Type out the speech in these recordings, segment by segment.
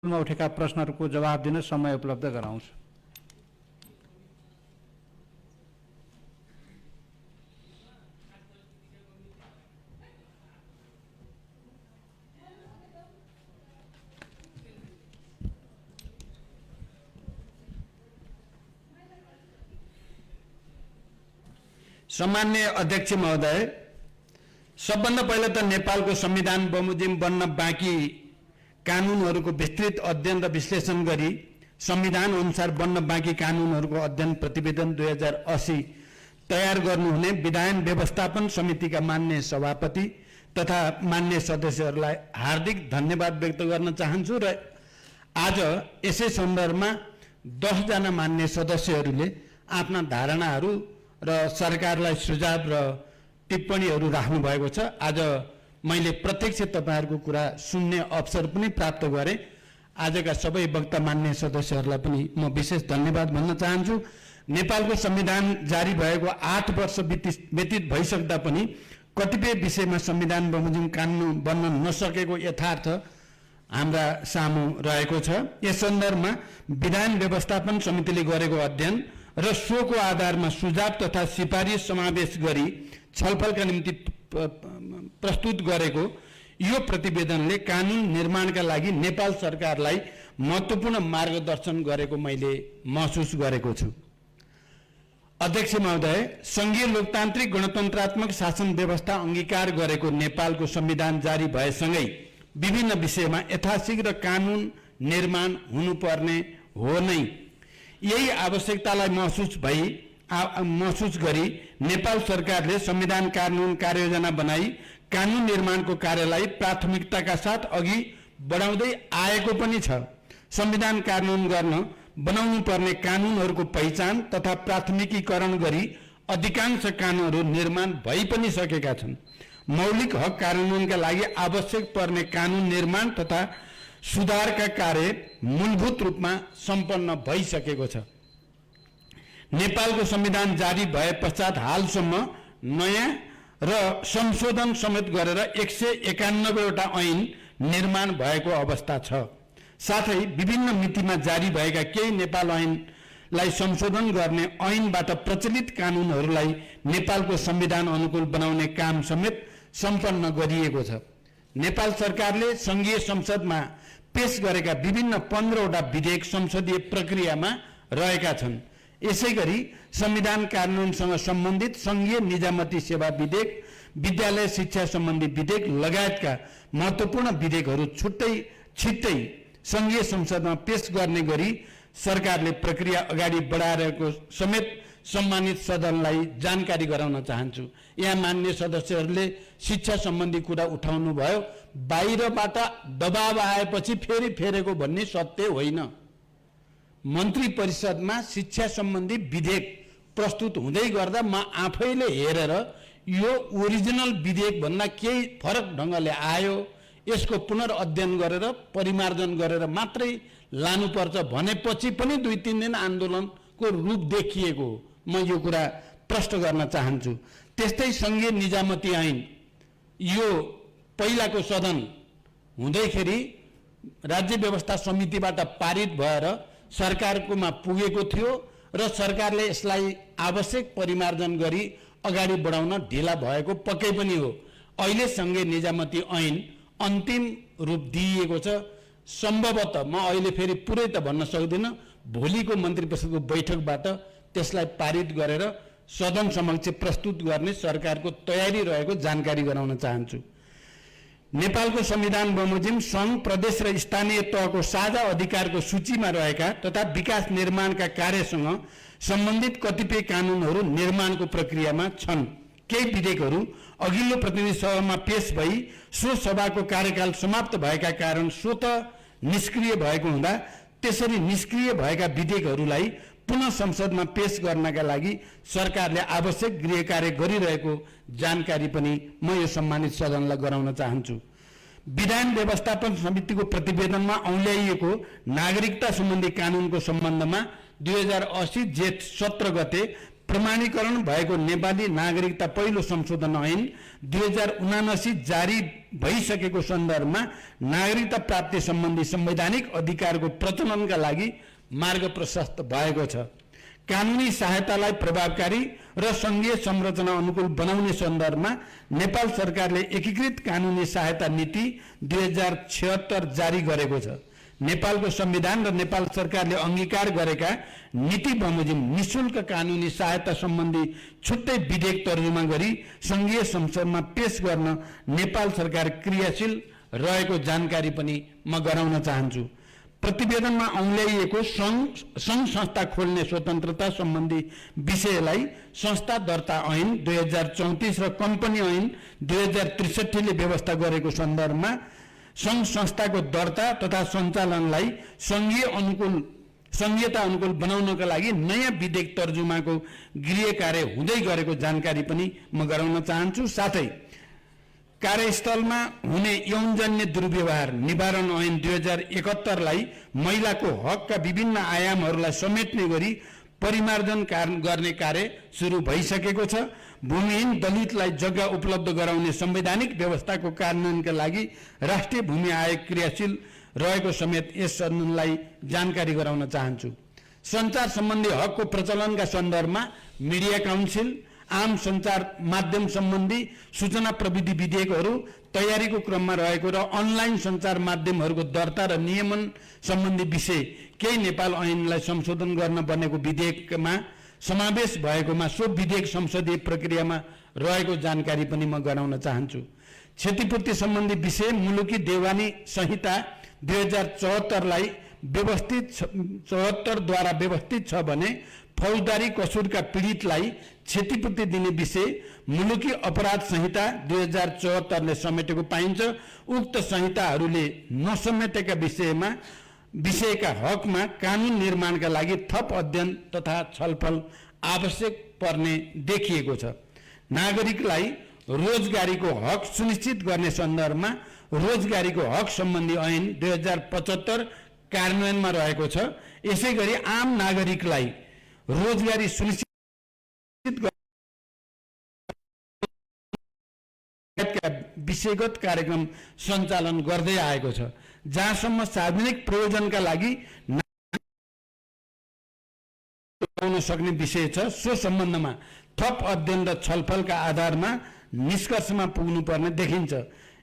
मा उठेका प्रश्नहरूको जवाब दिन समय उपलब्ध गराउँछु। सम्माननीय अध्यक्ष महोदय, सबभन्दा पहिले त नेपालको संविधान बमोजिम बन्न बाँकी कानुनहरूको विस्तृत अध्ययन र विश्लेषण गरी संविधान अनुसार बन्न बाँकी कानुनहरूको अध्ययन प्रतिवेदन 2080 तयार गर्नुहुने विधायन व्यवस्थापन समितिका मान्य सभापति तथा मान्य सदस्यहरूलाई हार्दिक धन्यवाद व्यक्त गर्न चाहन्छु र आज यसै सन्दर्भमा 10 जना मान्य सदस्यहरूले आफ्ना धारणाहरू र सरकारलाई सुझाव र टिप्पणीहरू राख्नु भएको छ। आज मैले प्रत्यक्ष तपाईहरुको कुरा सुन्ने अवसर पनि प्राप्त गरे। आजका सबै वक्ता मान्य सदस्यहरूलाई पनि म विशेष धन्यवाद भन्न चाहन्छु। नेपालको संविधान जारी भएको 8 वर्ष व्यतीत भइसक्दा पनि कतिपय विषयमा संविधान बमोजिम कानुन बन्न नसकेको यथार्थ हाम्रा सामु रहेको छ। यस सन्दर्भमा विधान व्यवस्थापन समितिले गरेको अध्ययन र सोको आधारमा सुझाव तथा सिफारिस समावेश गरी छलफलका निम्ति प्रस्तुत गरेको यो प्रतिवेदनले कानुन निर्माणका लागि नेपाल सरकारलाई महत्त्वपूर्ण मार्गदर्शन गरेको मैले महसुस गरेको छु। अध्यक्ष महोदय, संघीय लोकतान्त्रिक गणतन्त्रात्मक शासन व्यवस्था अंगीकार गरेको नेपालको संविधान जारी भएसँगै विभिन्न विषयमा यथाशीघ्र कानुन निर्माण हुनुपर्ने हो नै। यही आवश्यकतालाई महसुस गरी नेपाल सरकारले संविधान कानुन कार्ययोजना बनाई कानुन निर्माणको कार्यलाई प्राथमिकताका साथ अघि बढाउँदै आएको पनि छ। संविधान कानुन गर्न बनाउनु पर्ने कानुनहरूको पहिचान तथा प्राथमिकीकरण गरी अधिकांश कानुनहरू निर्माण भइ पनि सकेका छन्। मौलिक हक कार्यान्वयनका लागि आवश्यक पर्ने कानुन निर्माण तथा सुधारका कार्य मूलभूत रूपमा सम्पन्न भइसकेको छ। नेपालको संविधान जारी भए पश्चात हालसम्म नयाँ र संशोधन समेत गरेर 191 वटा ऐन निर्माण भएको अवस्था छ। साथै विभिन्न मितिमा जारी भएका केही नेपाल ऐनलाई संशोधन गर्ने ऐनबाट प्रचलित कानुनहरूलाई नेपालको संविधान अनुकूल बनाउने काम समेत सम्पन्न गरिएको छ। नेपाल सरकारले संघीय संसदमा पेश गरेका विभिन्न 15 वटा विधेयक संसदीय प्रक्रियामा रहेका छन्। यसैगरी संविधान कानुनसँग सम्बन्धित संघीय निजामती सेवा विधेयक, विद्यालय शिक्षा सम्बन्धी विधेयक लगायतका महत्त्वपूर्ण विधेयकहरू छिट्टै संघीय संसदमा पेश गर्ने गरी सरकारले प्रक्रिया अगाडि बढाएको समेत सम्मानित सदनलाई जानकारी गराउन चाहन्छु। यहाँ मान्य सदस्यहरूले शिक्षा सम्बन्धी कुरा उठाउनु भयो। बाहिरबाट दबाव आएपछि फेरेको भन्ने सत्य होइन। मन्त्री परिषदमा शिक्षा सम्बन्धी विधेयक प्रस्तुत हुँदै गर्दा म आफैले हेरेर यो ओरिजिनल विधेयक भन्दा केही फरक ढङ्गले आयो, यसको पुनर्अध्ययन गरेर परिमार्जन गरेर मात्रै लानुपर्छ भनेपछि पनि 2-3 दिन आन्दोलनको रूप देखिएको म यो कुरा प्रश्न गर्न चाहन्छु। त्यस्तै संघीय निजामती ऐन यो पहिलाको सदन हुँदैखेरि राज्य व्यवस्था समितिबाट पारित भएर सरकारकोमा पुगेको थियो र सरकारले यसलाई आवश्यक परिमार्जन गरी अगाडि बढाउन ढिला भएको पक्कै पनि हो। अहिले संघीय निजामती ऐन अन्तिम रूप दिइएको छ। सम्भवतः म अहिले फेरि पुरै त भन्न सक्दिनँ, भोलिको मन्त्री परिषदको बैठकबाट त्यसलाई पारित गरेर सदन समक्ष प्रस्तुत गर्ने सरकारको तयारी रहेको जानकारी गराउन चाहन्छु। नेपालको संविधान बमोजिम संघ, प्रदेश र स्थानीय तहको साझा अधिकारको सूचीमा रहेका तथा विकास निर्माणका कार्यसँग सम्बन्धित कतिपय कानुनहरू निर्माणको प्रक्रियामा छन्। केही विधेयकहरू अघिल्लो प्रतिनिधि सभामा पेश भई सो सभाको कार्यकाल समाप्त भएका कारण स्वतः निष्क्रिय भएको हुँदा त्यसरी निष्क्रिय भएका विधेयकहरूलाई पुनः संसदमा पेश गर्नका लागि सरकारले आवश्यक गृह कार्य गरिरहेको जानकारी पनि म यो सम्मानित सदनलाई गराउन चाहन्छु। विधान व्यवस्थापन समितिको प्रतिवेदनमा औल्याइएको नागरिकता सम्बन्धी कानुनको सम्बन्धमा 2080 जेठ 17 गते प्रमाणीकरण भएको नेपाली नागरिकता पहिलो संशोधन ऐन 2079 जारी भइसकेको सन्दर्भमा नागरिकता प्राप्ति सम्बन्धी संवैधानिक अधिकारको प्रचलनका लागि मार्ग प्रशस्त भएको छ। कानुनी सहायतालाई प्रभावकारी र संघीय संरचना अनुकूल बनाउने सन्दर्भमा नेपाल सरकारले एकीकृत कानुनी सहायता नीति 2076 जारी गरेको छ। नेपालको संविधान र नेपाल सरकारले अंगीकार गरेका नीति बमोजिम निशुल्क कानुनी सहायता सम्बन्धी छुट्टै विधेयक तर्जुमा गरी संघीय संसदमा पेश गर्न नेपाल सरकार क्रियाशील रहेको जानकारी पनि म गराउन चाहन्छु। प्रतिवेदनमा औल्याइएको संघ संस्था खोल्ने स्वतन्त्रता सम्बन्धी विषयलाई संस्था दर्ता ऐन 2034 र कम्पनी ऐन 2063 ले व्यवस्था गरेको सन्दर्भमा संघ संस्थाको दर्ता तथा सञ्चालनलाई संघीयता अनुकूल बनाउनका लागि नयाँ विधेयक तर्जुमाको गृह कार्य हुँदै गरेको जानकारी पनि म गराउन चाहन्छु। साथै कार्यस्थलमा हुने यौनजन्य दुर्व्यवहार निवारण ऐन 2071 लाई महिलाको हकका विभिन्न आयामहरूलाई समेट्ने गरी परिमार्जन गर्ने कार्य सुरु भइसकेको छ। भूमिहीन दलितलाई जग्गा उपलब्ध गराउने संवैधानिक व्यवस्थाको कार्यान्वयनका लागि राष्ट्रिय भूमि आयोग क्रियाशील रहेको समेत यस सदनलाई जानकारी गराउन चाहन्छु। सञ्चार सम्बन्धी हकको प्रचलनका सन्दर्भमा मिडिया काउन्सिल, आम सञ्चार माध्यम सम्बन्धी सूचना प्रविधि विधेयकहरू तयारीको क्रममा रहेको र अनलाइन सञ्चार माध्यमहरूको दर्ता र नियमन सम्बन्धी विषय केही नेपाल ऐनलाई संशोधन गर्न बनेको विधेयकमा समावेश भएकोमा सो विधेयक संसदीय प्रक्रियामा रहेको जानकारी पनि म गराउन चाहन्छु। क्षतिपूर्ति सम्बन्धी विषय मुलुकी देवानी संहिता 2074 लाई 74 द्वारा व्यवस्थित छ भने फौजदारी कसुरका पीडितलाई क्षतिपूर्ति दिने विषय मुलुकी अपराध संहिता 2074 ले समेटेको पाइन्छ। उक्त संहिताहरूले नसमेटेका विषयका हकमा कानुन निर्माणका लागि थप अध्ययन तथा छलफल आवश्यक पर्ने देखिएको छ। नागरिकलाई रोजगारीको हक सुनिश्चित गर्ने सन्दर्भमा रोजगारीको हक सम्बन्धी ऐन 2075 कार्यान्वयनमा रहेको छ। यसैगरी आम नागरिकलाई रोजगारी सुनिश्चित विषयगत कार्यक्रम सञ्चालन गर्दै आएको छ। जहाँसम्म सार्वजनिक प्रयोजनका लागि लगाउन सक्ने विषय छ सो सम्बन्धमा थप अध्ययन र छलफलका आधारमा निष्कर्षमा पुग्नुपर्ने देखिन्छ।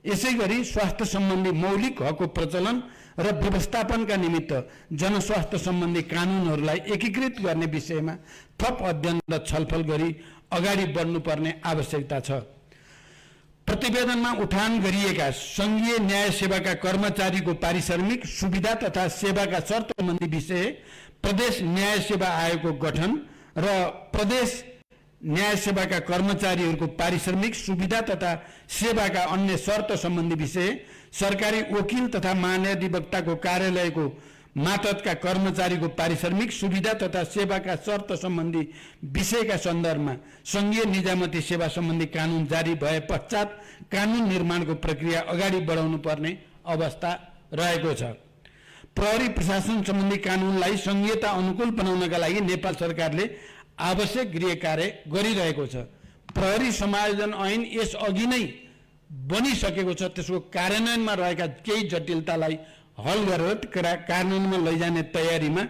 यसैगरी स्वास्थ्य सम्बन्धी मौलिक हकको प्रचलन र व्यवस्थापनका निमित्त जनस्वास्थ्य सम्बन्धी कानुनहरूलाई एकीकृत गर्ने विषयमा थप अध्ययन र छलफल गरी अगाडि बढ्नुपर्ने आवश्यकता छ। प्रतिवेदनमा उठान गरिएका संघीय न्याय सेवाका कर्मचारीको पारिश्रमिक सुविधा तथा सेवाका शर्त सम्बन्धी विषय, प्रदेश न्याय सेवा आयोगको गठन र प्रदेश न्याय सेवाका कर्मचारीहरूको पारिश्रमिक सुविधा तथा सेवाका अन्य शर्त सम्बन्धी विषय, सरकारी वकिल तथा महाधिवक्ताको कार्यालयको मातहतका कर्मचारीको पारिश्रमिक सुविधा तथा सेवाका शर्त सम्बन्धी विषयका सन्दर्भमा संघीय निजामती सेवा सम्बन्धी कानुन जारी भए पश्चात कानुन निर्माणको प्रक्रिया अगाडि बढाउनु पर्ने अवस्था रहेको छ। प्रहरी प्रशासन सम्बन्धी कानुनलाई संघीयता अनुकूल बनाउनका लागि नेपाल सरकारले आवश्यक गृह कार्य गरिरहेको छ। प्रहरी समायोजन ऐन यस अघि नै बनिसकेको छ। त्यसको कार्यान्वयनमा रहेका केही जटिलतालाई हल गरेर कार्यान्वयनमा लैजाने तयारीमा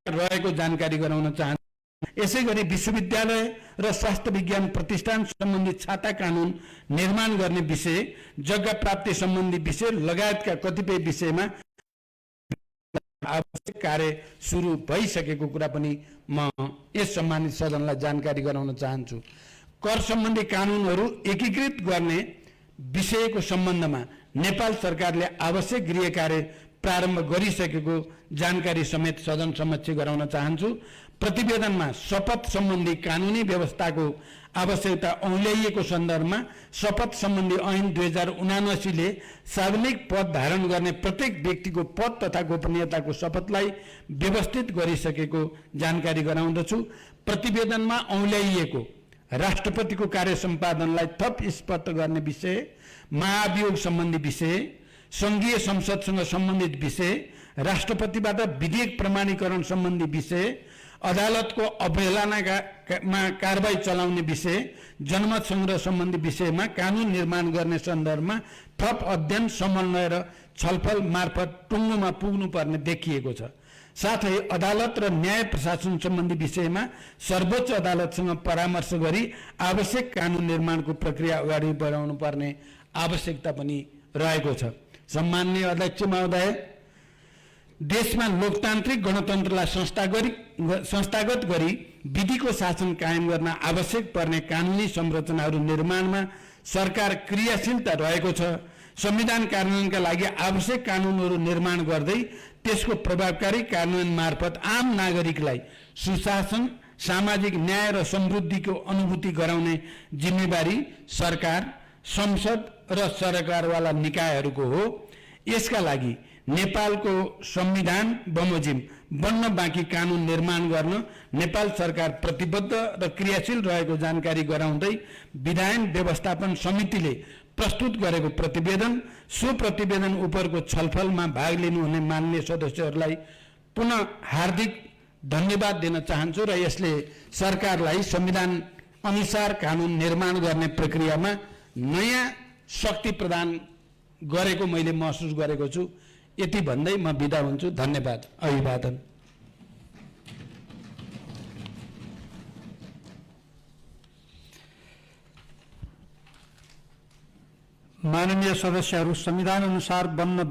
रहेको जानकारी गराउन चाहन्छु। यसैगरी विश्वविद्यालय र स्वास्थ्य विज्ञान प्रतिष्ठान सम्बन्धी छाता कानुन निर्माण गर्ने विषय, जग्गा प्राप्ति सम्बन्धी विषय लगायतका कतिपय विषयमा आवश्यक कार्य सुरु भइसकेको कुरा पनि म यस सम्मानित सदनलाई जानकारी गराउन चाहन्छु। कर सम्बन्धी कानुनहरू एकीकृत गर्ने विषयको सम्बन्धमा नेपाल सरकारले आवश्यक गृह कार्य प्रारम्भ गरिसकेको जानकारी समेत सदन समक्ष गराउन चाहन्छु। प्रतिवेदनमा शपथ सम्बन्धी कानुनी व्यवस्थाको आवश्यकता औल्याइएको सन्दर्भमा शपथ सम्बन्धी ऐन 2079 ले सार्वजनिक पद धारण गर्ने प्रत्येक व्यक्तिको पद तथा गोपनीयताको शपथलाई व्यवस्थित गरिसकेको जानकारी गराउँदछु। प्रतिवेदनमा औल्याइएको राष्ट्रपतिको कार्य सम्पादनलाई थप स्पष्ट गर्ने विषय, महाभियोग सम्बन्धी विषय, संघीय संसदसँग सम्बन्धित विषय, राष्ट्रपतिबाट विधेयक प्रमाणीकरण सम्बन्धी विषय, अदालतको अवहेलनामा कारबाही चलाउने विषय, जनमत संग्रह सम्बन्धी विषयमा कानुन निर्माण गर्ने सन्दर्भमा थप अध्ययन, समन्वय र छलफल मार्फत टुङ्गोमा पुग्नुपर्ने देखिएको छ। साथै अदालत र न्याय प्रशासन सम्बन्धी विषयमा सर्वोच्च अदालतसँग परामर्श गरी आवश्यक कानुन निर्माणको प्रक्रिया अगाडि बढाउनु पर्ने आवश्यकता पनि रहेको छ। सम्माननीय अध्यक्ष महोदय, देशमा लोकतान्त्रिक गणतन्त्रलाई संस्थागत गरी विधिको शासन कायम गर्न आवश्यक पर्ने कानुनी संरचनाहरू निर्माणमा सरकार क्रियाशीलता रहेको छ। संविधान कार्यान्वयनका लागि आवश्यक कानुनहरू निर्माण गर्दै त्यसको प्रभावकारी कार्यान्वयन मार्फत आम नागरिकलाई सुशासन, सामाजिक न्याय र समृद्धिको अनुभूति गराउने जिम्मेवारी सरकार, संसद र सरकारवाला निकायहरूको हो। यसका लागि नेपालको संविधान बमोजिम बन्न बाँकी कानुन निर्माण गर्न नेपाल सरकार प्रतिबद्ध र क्रियाशील रहेको जानकारी गराउँदै विधायन व्यवस्थापन समितिले प्रस्तुत गरेको प्रतिवेदन, सो प्रतिवेदन उपरको छलफलमा भाग लिनुहुने माननीय सदस्यहरूलाई पुनः हार्दिक धन्यवाद दिन चाहन्छु र यसले सरकारलाई संविधान अनुसार कानुन निर्माण गर्ने प्रक्रियामा नयाँ शक्ति प्रदान गरेको मैले महसुस गरेको छु। यति भन्दै म बिदा हुन्छु। धन्यवाद। अभिवादन। माननीय सदस्यहरू, संविधान अनुसार बन्न